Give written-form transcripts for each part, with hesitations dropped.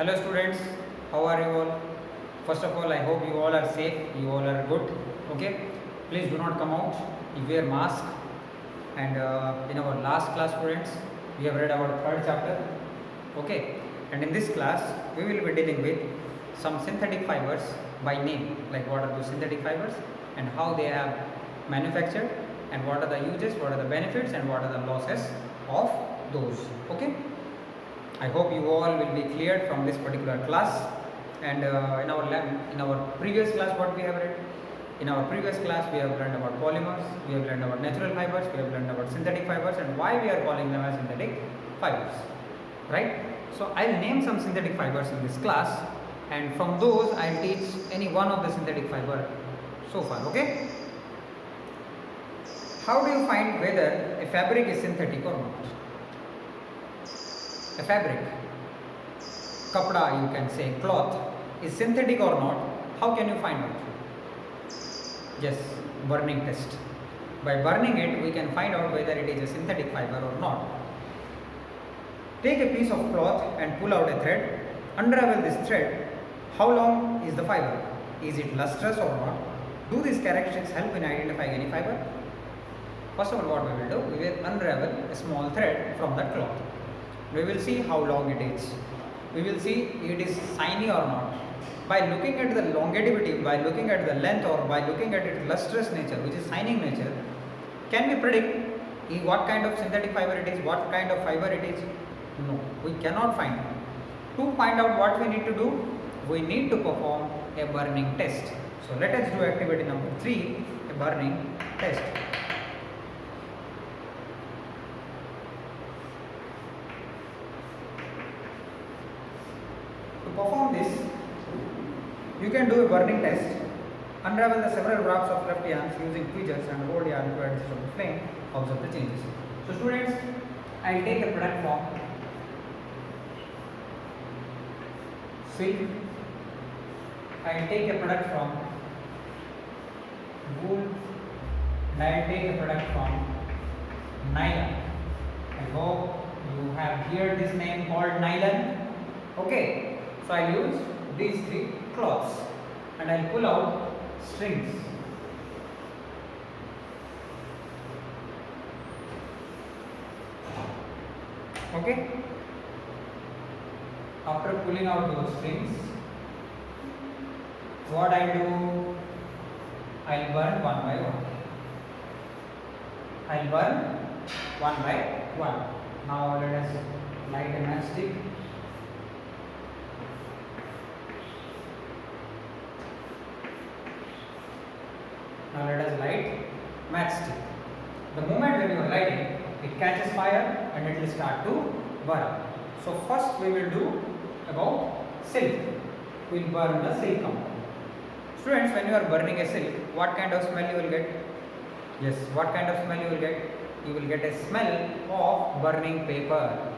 Hello students, how are you all? First of all, I hope you all are safe, you all are good. Okay, please do not come out, you wear mask. And in our last class, students, we have read our third chapter. Okay, and in this class, we will be dealing with some synthetic fibers by name, like what are those synthetic fibers and how they are manufactured, and what are the uses, what are the benefits, and what are the losses of those. Okay, I hope you all will be cleared from this particular class. And in our previous class, what we have read? In our previous class, we have learned about polymers, we have learned about natural fibers, we have learned about synthetic fibers, and why we are calling them as synthetic fibers. Right? So I'll name some synthetic fibers in this class, and from those I'll teach any one of the synthetic fiber so far. Okay? How do you find whether a fabric is synthetic or not? A fabric, kapda, you can say, cloth, is synthetic or not? How can you find out? Yes, burning test. By burning it, we can find out whether it is a synthetic fiber or not. Take a piece of cloth and pull out a thread. Unravel this thread. How long is the fiber? Is it lustrous or not? Do these characteristics help in identifying any fiber? First of all, what we will do, we will unravel a small thread from the cloth. We will see how long it is. We will see it is shiny or not. By looking at the longevity, by looking at the length, or by looking at its lustrous nature, which is shining nature, can we predict what kind of synthetic fiber it is, what kind of fiber it is? No, we cannot find. To find out what we need to do, we need to perform a burning test. So let us do activity number 3, a burning test. To perform this, you can do a burning test. Unravel the several wraps of left yarns using tweezers and hold yarn to adjust of the flame. Observe the changes. So students, I will take a product from silk. I will take a product from wool, and I will take a product from nylon. I hope you have heard this name called nylon. Okay. So I will use these 3 cloths and I will pull out strings. Okay. After pulling out those strings, what I do, I will burn one by one. I will burn one by one. Now let us light a matchstick. Now let us light matchstick. The moment when you are lighting, it catches fire and it will start to burn. So first we will do about silk. We will burn the silk compound. Students, when you are burning a silk, what kind of smell you will get? Yes, what kind of smell you will get? You will get a smell of burning paper.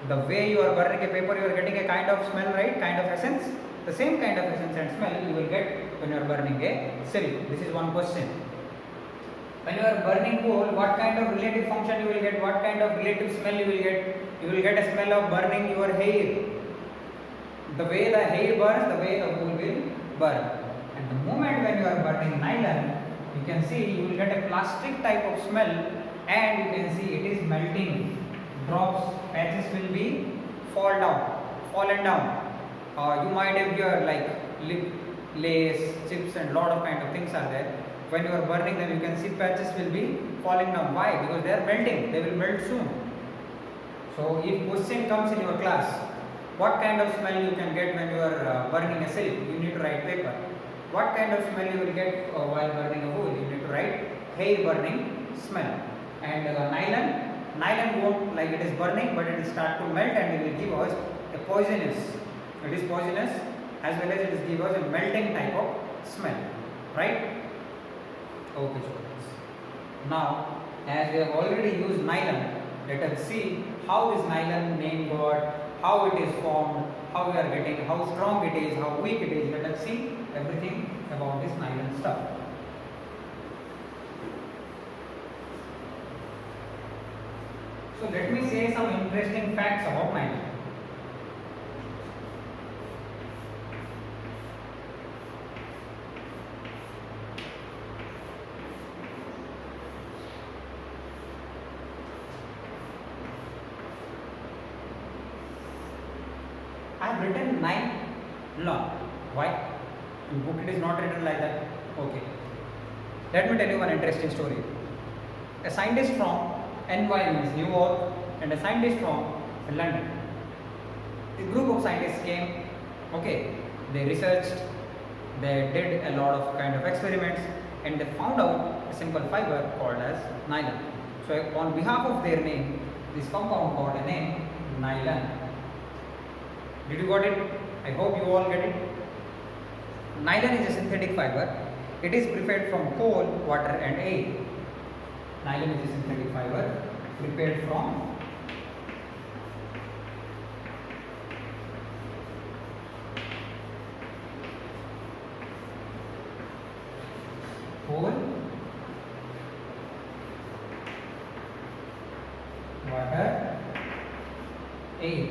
The way you are burning a paper, you are getting a kind of smell, right? Kind of essence. The same kind of essence and smell you will get when you are burning a silk. This is one question. When you are burning coal, what kind of relative function you will get? What kind of relative smell you will get? You will get a smell of burning your hair. The way the hair burns, the way the wool will burn. And the moment when you are burning nylon, you can see you will get a plastic type of smell, and you can see it is melting. Drops, patches will be fallen down. You might have here like lip, lace, chips, and lot of kind of things are there. When you are burning them, you can see patches will be falling down. Why? Because they are melting. They will melt soon. So if question comes in your class, what kind of smell you can get when you are burning a silk? You need to write paper. What kind of smell you will get while burning a wool? You need to write hair burning smell. And nylon won't, like it is burning, but it will start to melt and it will give us a poisonous. It is poisonous as well as it is give us a melting type of smell, right? Okay, students. Now, as we have already used nylon, let us see how this nylon name got, how it is formed, how we are getting, how strong it is, how weak it is. Let us see everything about this nylon stuff. So let me say some interesting facts about nylon. have written nylon. Why? In book it is not written like that. Okay. Let me tell you one interesting story. A scientist from NY means New York and a scientist from London. A group of scientists came. Okay. They researched. They did a lot of kind of experiments and they found out a simple fiber called as nylon. So on behalf of their name, this compound got a name nylon. Did you got it? I hope you all get it. Nylon is a synthetic fiber. It is prepared from coal, water and air. Nylon is a synthetic fiber prepared from coal, water, air.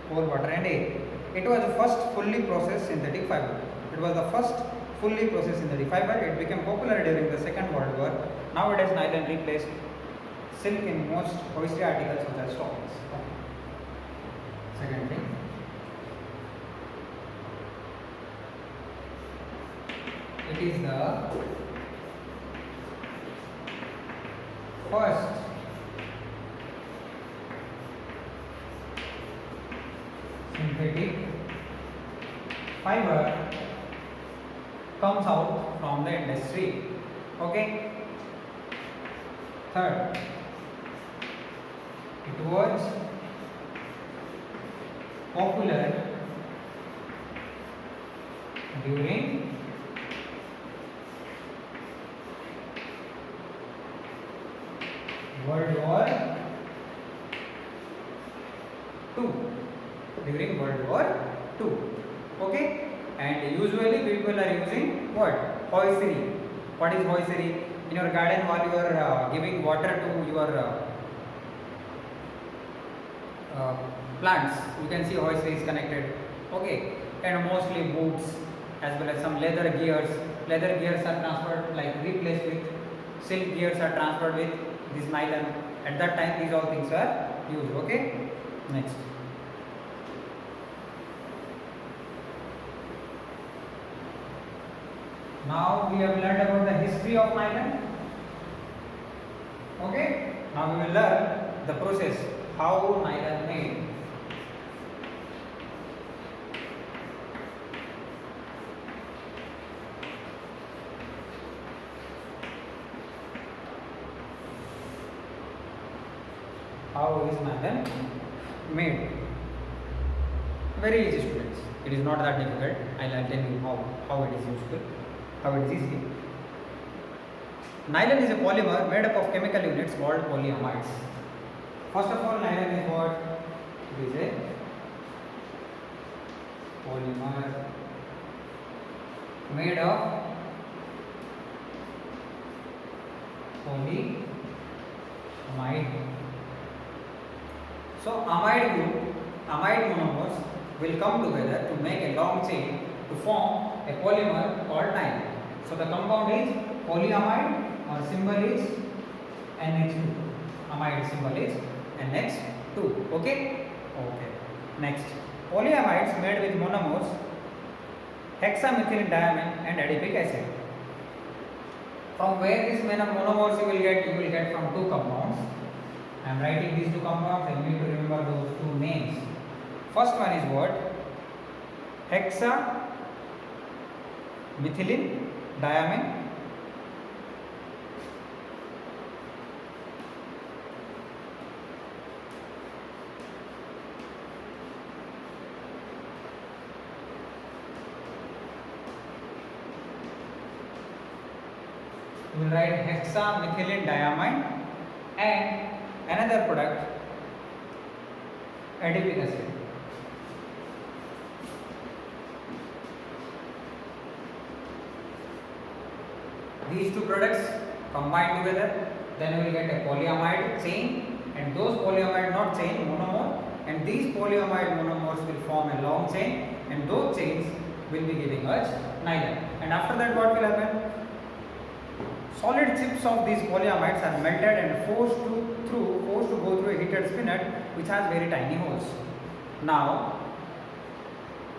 Coal, water and air. It was the first fully processed synthetic fiber. It was the first fully processed synthetic fiber. It became popular during the Second World War. Nowadays, nylon replaced silk in most hoistry articles such as stockings. Second thing. It is the first synthetic fiber comes out from the industry. Okay. Third, it was popular during World War II. During World War II. Okay. And usually people are using what? Hoisery. What is hoisery? In your garden while you are giving water to your plants, you can see hoisery is connected. Okay. And mostly boots as well as some leather gears. Leather gears are transferred, like replaced with silk gears are transferred with this nylon. At that time these all things are used. Okay. Next. Now we have learned about the history of nylon. Okay. Now we will learn the process how nylon made. How is nylon made? Very easy, students. It is not that difficult. I will tell you how it is useful. How it is easy. Nylon is a polymer made up of chemical units called polyamides. First of all, nylon is what? It is a polymer made of polyamide. So amide group, amide monomers will come together to make a long chain to form a polymer called nylon. So the compound is polyamide or symbol is NH2. Amide symbol is NH2. Okay? Okay. Next. Polyamides made with monomers hexamethyldiamine and adipic acid. From where these monomers you will get from two compounds. I am writing these two compounds and you need to remember those two names. First one is what? Hexamethyldiamine we will write hexamethyldiamine and another product adipic acid. These two products combined together, then we will get a polyamide chain, and those polyamide not chain monomer, and these polyamide monomers will form a long chain, and those chains will be giving us nylon. And after that what will happen? Solid chips of these polyamides are melted and forced to go through a heated spinet which has very tiny holes. Now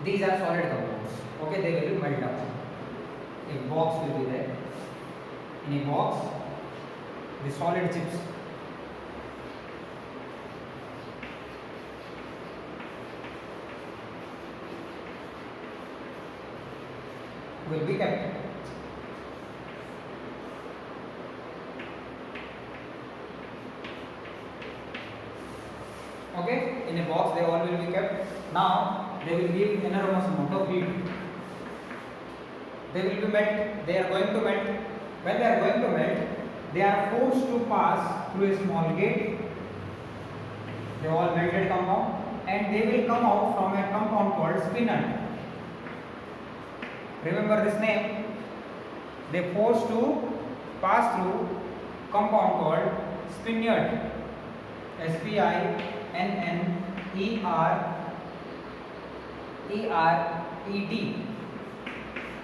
these are solid compounds. Okay, they will melt up. A box will be there. In a box, the solid chips will be kept. Okay, in a box they all will be kept. Now they will give enormous amount of heat. They will be melt. They are going to melt. When they are going to melt, they are forced to pass through a small gate. They all melted compound, and they will come out from a compound called spinel. Remember this name. They forced to pass through compound called spinel. Spinered.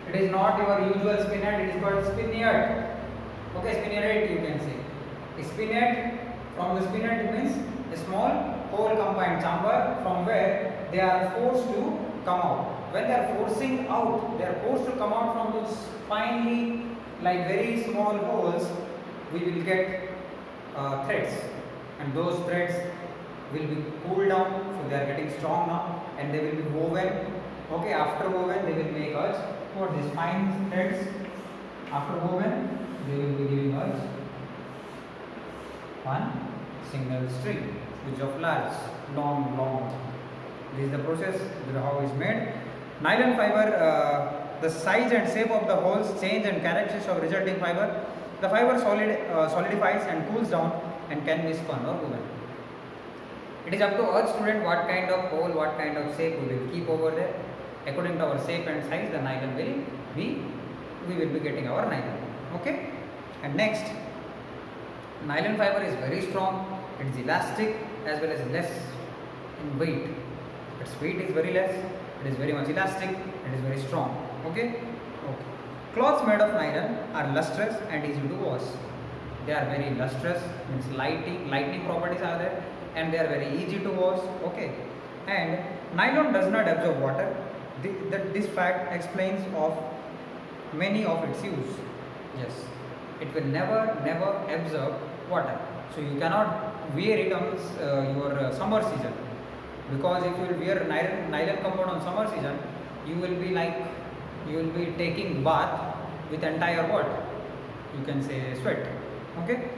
It is not your usual spinet, it is called spinered. Okay, spinered you can say. Spinet, from the spinet means a small hole combined chamber from where they are forced to come out. When they are forcing out, they are forced to come out from those finely, like very small holes, we will get threads, and those threads will be cooled down, so they are getting strong now, and they will be woven. Okay, after woven they will make us what, these fine threads. After woven they will be giving us one single string, which of large, long. This is the process, this is how it is made. Nylon fiber, the size and shape of the holes change and characteristics of resulting fiber. The fiber solidifies and cools down and can be spun or woven. It is up to us student what kind of hole, what kind of shape we will keep over there. According to our shape and size, the nylon will be, we will be getting our nylon. Okay. And next, nylon fiber is very strong. It is elastic as well as less in weight. Its weight is very less. It is very much elastic. It is very strong. Okay. Cloths made of nylon are lustrous and easy to wash. They are very lustrous, means lightning properties are there, and they are very easy to wash. Okay. And nylon does not absorb water. This fact explains of many of its use. Yes, it will never absorb water. So you cannot wear it on your summer season, because if you will wear nylon compound on summer season, you will be taking bath with entire what? You can say sweat. Okay.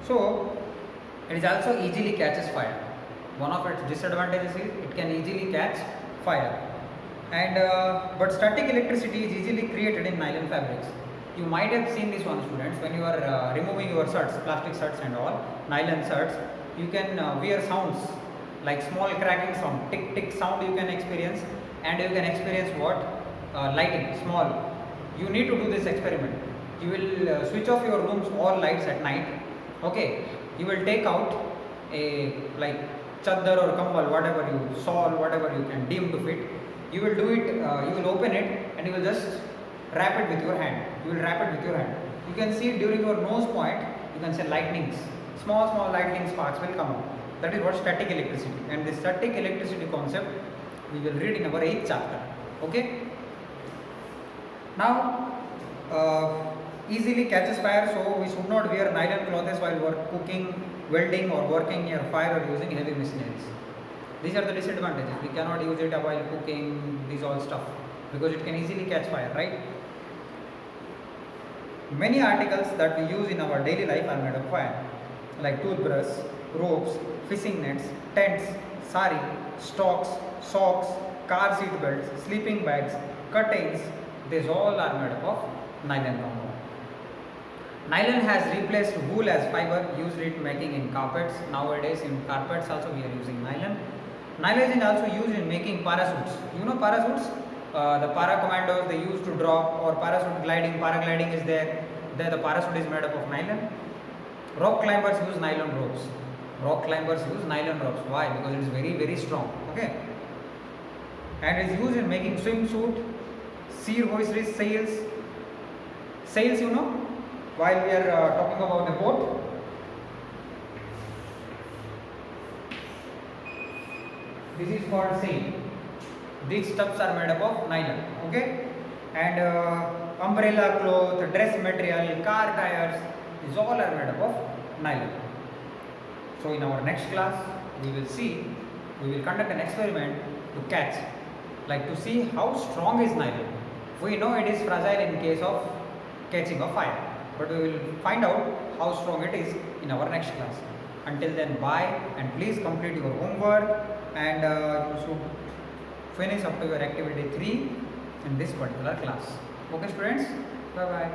So it is also easily catches fire. One of its disadvantages is it can easily catch fire. And but static electricity is easily created in nylon fabrics. You might have seen this one, students, when you are removing your shirts, plastic shirts and all, nylon shirts, you can hear sounds like small cracking sound, tick tick sound you can experience, and you can experience what? Lighting, small. You need to do this experiment. You will switch off your room's all lights at night. Okay, you will take out a like chadar or kambal, whatever you saw, whatever you can deem to fit. You will do it, you will open it and you will just wrap it with your hand. You will wrap it with your hand. You can see during your nose point, you can say lightnings, small lightning sparks will come out. That is what static electricity. And this static electricity concept we will read in our 8th chapter. Okay. Now, easily catches fire, so we should not wear nylon clothes while cooking, welding or working near fire or using heavy machineries. These are the disadvantages. We cannot use it while cooking, these all stuff, because it can easily catch fire, right? Many articles that we use in our daily life are made of fire, like toothbrush, ropes, fishing nets, tents, sari, stocks, socks, car seat belts, sleeping bags, curtains. These all are made up of nylon compound. Nylon has replaced wool as fiber, used in making in carpets. Nowadays in carpets also we are using nylon. Nylon is also used in making parachutes. You know parachutes? The para commandos they used to drop, or parachute gliding, paragliding is there. There the parachute is made up of nylon. Rock climbers use nylon ropes. Rock climbers use nylon ropes. Why? Because it is very strong. Okay. And it is used in making swimsuit, sea hoisteries, sails. Sails, you know, while we are talking about the boat. this is called sail. These stuffs are made up of nylon, okay? And umbrella cloth, dress material, car tires, these all are made up of nylon. So in our next class, we will conduct an experiment to catch, like to see how strong is nylon. We know it is fragile in case of catching of fire, but we will find out how strong it is in our next class. Until then, bye, and please complete your homework, and you should finish up to your activity 3 in this particular class. Okay students, bye bye.